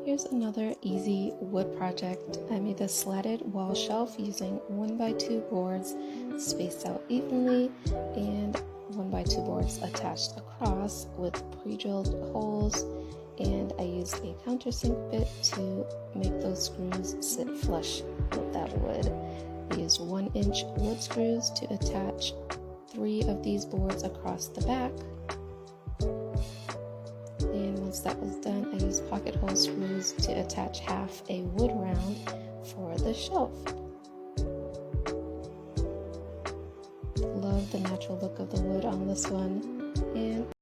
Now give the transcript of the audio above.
Here's another easy wood project. I made a slatted wall shelf using 1x2 boards spaced out evenly and 1x2 boards attached across with pre-drilled holes, and I used a countersink bit to make those screws sit flush with that wood. I used 1-inch wood screws to attach 3 of these boards across the back. And once that was done, I used pocket hole screws to attach half a wood round for the shelf. Love the natural look of the wood on this one. And